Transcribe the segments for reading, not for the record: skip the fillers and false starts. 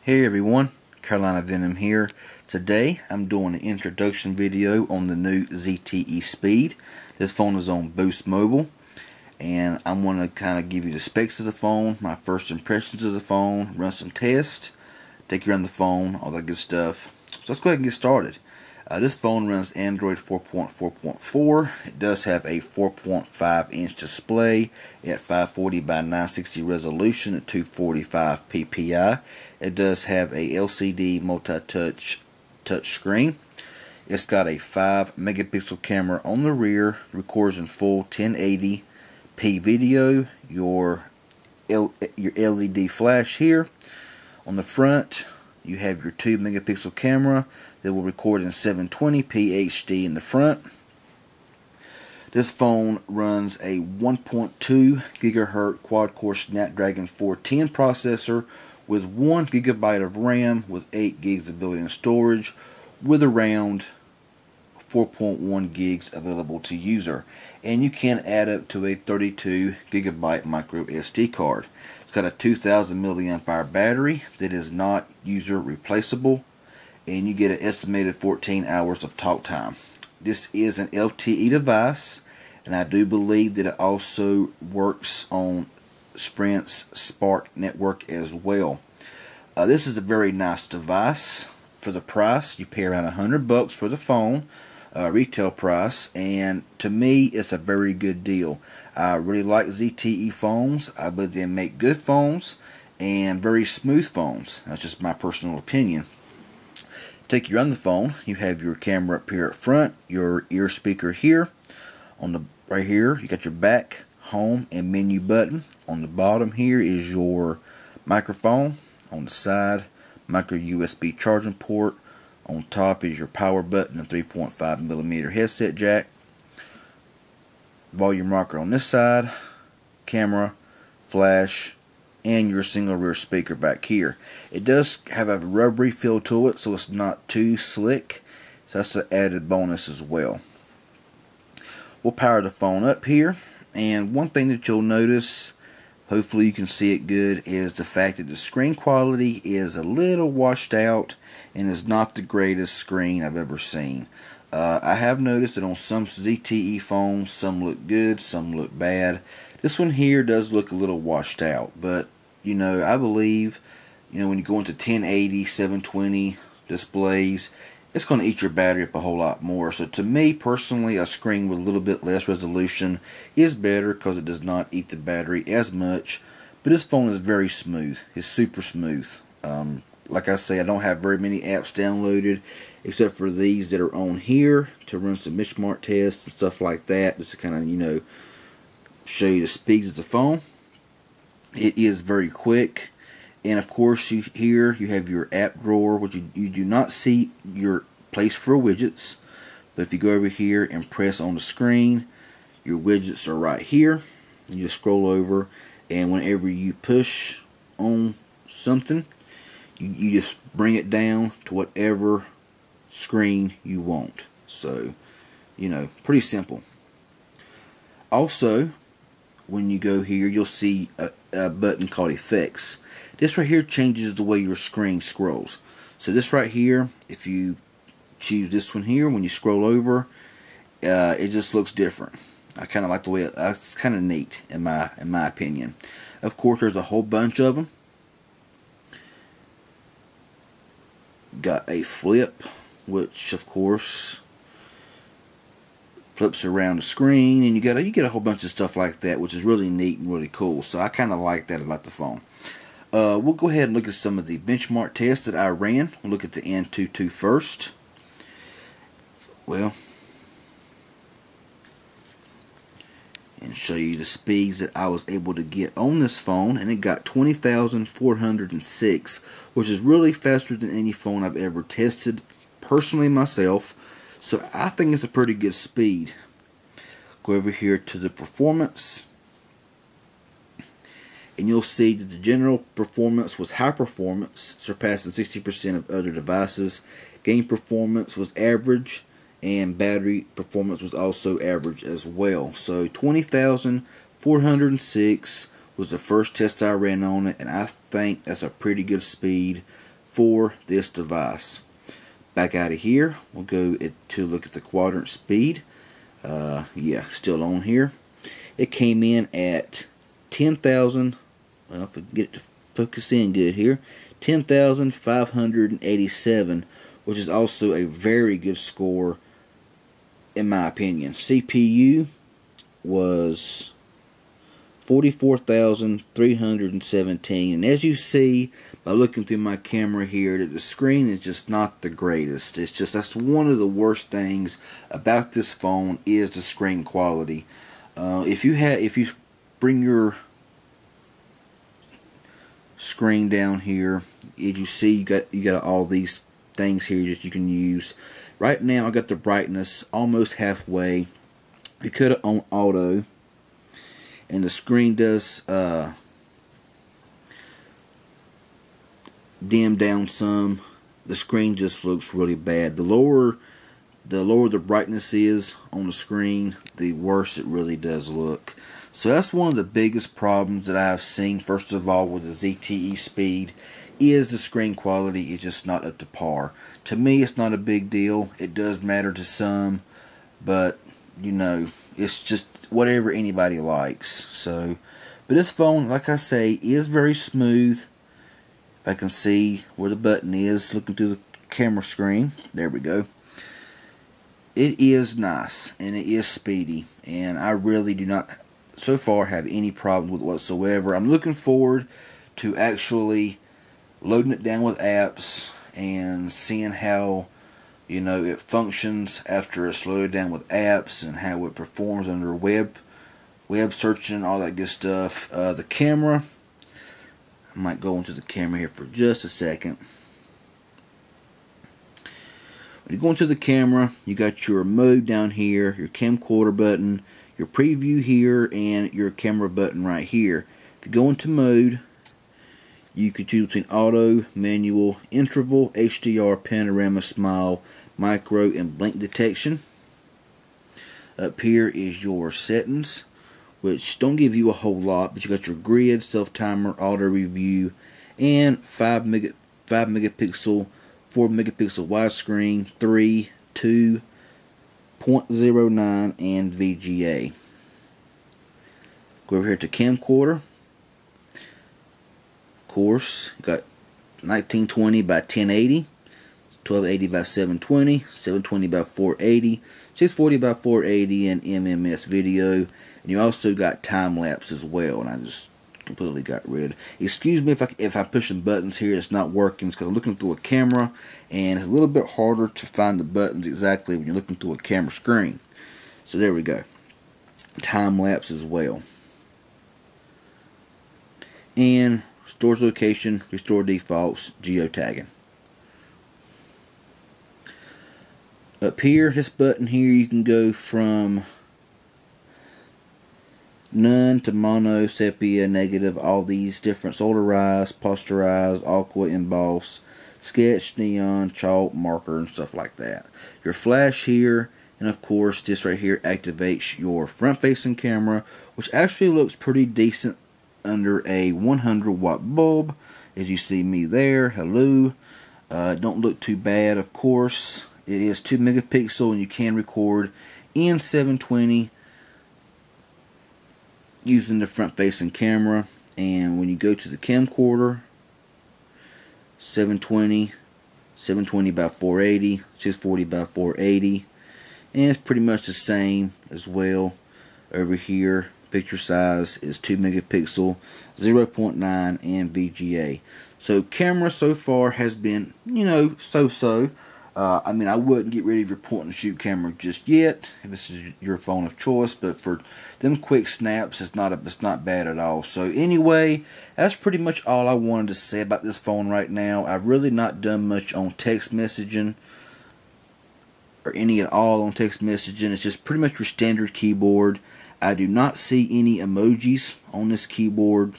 Hey everyone, Carolina Venom here. Today I'm doing an introduction video on the new ZTE Speed. This phone is on Boost Mobile, and I'm going to kind of give you the specs of the phone, my first impressions of the phone, run some tests, take you around the phone, all that good stuff. So let's go ahead and get started. This phone runs Android 4.4.4. It does have a 4.5-inch display at 540 by 960 resolution at 245 ppi. It does have a LCD multi-touch screen. It's got a 5 megapixel camera on the rear, records in full 1080p video. Your LED flash here on the front. You have your 2 megapixel camera that will record in 720p HD in the front. This phone runs a 1.2 gigahertz quad-core Snapdragon 410 processor with 1 gigabyte of RAM with 8 gigs of built-in storage with around 4.1 gigs available to user. And you can add up to a 32 gigabyte micro SD card. It's got a 2000 milliamp hour battery that is not user replaceable, and you get an estimated 14 hours of talk time. This is an LTE device, and I do believe that it also works on Sprint's Spark network as well. This is a very nice device. For the price, you pay around $100 for the phone, retail price, and to me it's a very good deal. I really like ZTE phones. I believe they make good phones and very smooth phones. That's just my personal opinion. Take you around the phone. You have your camera up here at front, your ear speaker here on the right here. You got your back, home, and menu button. On the bottom here is your microphone. On the side, micro USB charging port. On top is your power button and 3.5mm headset jack. Volume rocker on this side, camera, flash, and your single rear speaker back here. It does have a rubbery feel to it, so it's not too slick. So that's an added bonus as well. We'll power the phone up here, and one thing that you'll notice, hopefully you can see it good, is the fact that the screen quality is a little washed out and is not the greatest screen I've ever seen. I have noticed that on some ZTE phones, some look good, some look bad. This one here does look a little washed out, but you know, I believe, you know, when you go into 1080, 720 displays, it's going to eat your battery up a whole lot more. So to me personally, a screen with a little bit less resolution is better because it does not eat the battery as much. But this phone is very smooth. It's super smooth. Like I say, I don't have very many apps downloaded except for these that are on here to run some benchmark tests and stuff like that, just to kind of, you know, show you the speeds of the phone. It is very quick, and of course here you have your app drawer, which you do not see your place for widgets, but if you go over here and press on the screen, your widgets are right here. You just scroll over, and whenever you push on something, you just bring it down to whatever screen you want. So, you know, pretty simple. Also, when you go here, you'll see a button called Effects. This right here changes the way your screen scrolls. So this right here, if you choose this one here, when you scroll over, it just looks different. I kind of like the way it's kind of neat in my opinion. Of course, there's a whole bunch of them. Got a flip, which of course flips around the screen, and you get a whole bunch of stuff like that, which is really neat and really cool. So I kind of like that about the phone. We'll go ahead and look at some of the benchmark tests that I ran. We'll look at the Antutu first. Well, and show you the speeds that I was able to get on this phone, and it got 20,406, which is really faster than any phone I've ever tested personally myself. So I think it's a pretty good speed. Go over here to the performance, and you'll see that the general performance was high performance, surpassing 60% of other devices. Game performance was average, and battery performance was also average as well. So 20,406 was the first test I ran on it, and I think that's a pretty good speed for this device. Back out of here, we'll go to look at the quadrant speed. Yeah, still on here. It came in at 10,000. Well, if we get it to focus in good here, 10,587, which is also a very good score in my opinion. CPU was 44,317, and as you see by looking through my camera here, that the screen is just not the greatest. It's just, that's one of the worst things about this phone, is the screen quality. If you bring your screen down here, as you see, you got all these things here that you can use. Right now I got the brightness almost halfway. You cut it on auto, and the screen does dim down some. The screen just looks really bad. The lower the brightness is on the screen, the worse it really does look. So that's one of the biggest problems that I've seen, first of all, with the ZTE Speed, is the screen quality is just not up to par. To me, it's not a big deal. It does matter to some, but you know, it's just whatever anybody likes. So, but this phone, like I say, is very smooth. If I can see where the button is, looking through the camera screen, there we go. It is nice, and it is speedy, and I really do not, so far, have any problem with it whatsoever. I'm looking forward to actually loading it down with apps and seeing how, you know, it functions after it's loaded down with apps, and how it performs under web searching and all that good stuff. The camera, I might go into the camera here for just a second. When you go into the camera, you got your mode down here, your camcorder button, your preview here, and your camera button right here. If you go into mode, you could choose between auto, manual, interval, HDR, panorama, smile, micro, and blink detection. Up here is your settings, which don't give you a whole lot, but you got your grid, self-timer, auto review, and 5 megapixel, 4 megapixel widescreen, 3, 2, 0.09, and VGA. Go over here to camcorder. Of course, you got 1920 by 1080, 1280 by 720, 720 by 480, 640 by 480, and MMS video. And you also got time lapse as well, and I just completely got rid. Excuse me if I'm pushing buttons here, it's not working. It's because I'm looking through a camera, and it's a little bit harder to find the buttons exactly when you're looking through a camera screen. So there we go. Time lapse as well. And storage location, restore defaults, geotagging. Up here, this button here, you can go from none to mono, sepia, negative, all these different solarize, posterize, aqua, emboss, sketch, neon, chalk, marker, and stuff like that. Your flash here, and of course this right here activates your front facing camera, which actually looks pretty decent under a 100-watt bulb, as you see me there. Hello. Don't look too bad. Of course, it is 2 megapixel, and you can record in 720 using the front facing camera. And when you go to the camcorder, 720 by 480, 640 by 480, and it's pretty much the same as well over here. Picture size is 2 megapixel, 0.9, and VGA. So camera so far has been, you know, so-so. I mean, I wouldn't get rid of your point and shoot camera just yet if this is your phone of choice, but for them quick snaps, it's not bad at all. So anyway, that's pretty much all I wanted to say about this phone right now. I've really not done much on text messaging, or any at all on text messaging. It's just pretty much your standard keyboard. I do not see any emojis on this keyboard.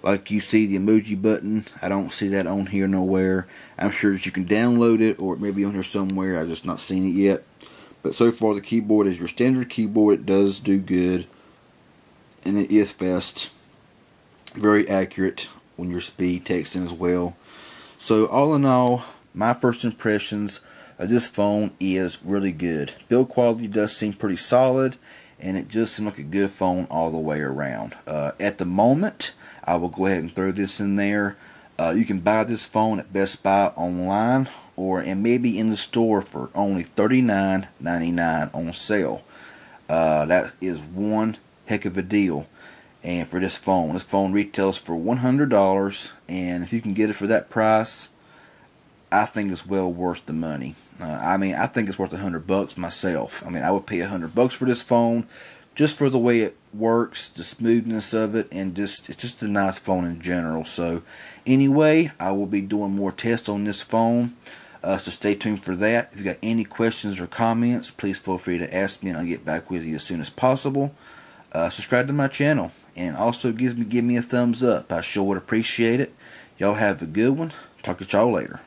Like you see the emoji button, I don't see that on here nowhere. I'm sure that you can download it, or it may be on here somewhere. I've just not seen it yet. But so far the keyboard is your standard keyboard. It does do good, and it is fast, very accurate when you're speed texting as well. So all in all, my first impressions of this phone is really good. Build quality does seem pretty solid, and it just seems like a good phone all the way around. At the moment, I will go ahead and throw this in there. You can buy this phone at Best Buy online, and maybe in the store for only $39.99 on sale. That is one heck of a deal. And for this phone retails for $100, and if you can get it for that price, I think it's well worth the money. I mean, I think it's worth $100 myself. I mean, I would pay $100 for this phone just for the way it works, the smoothness of it, and it's just a nice phone in general. So anyway, I will be doing more tests on this phone, so stay tuned for that. If you got any questions or comments, please feel free to ask me, and I'll get back with you as soon as possible. Subscribe to my channel, and also give me a thumbs up. I sure would appreciate it. Y'all have a good one. Talk to y'all later.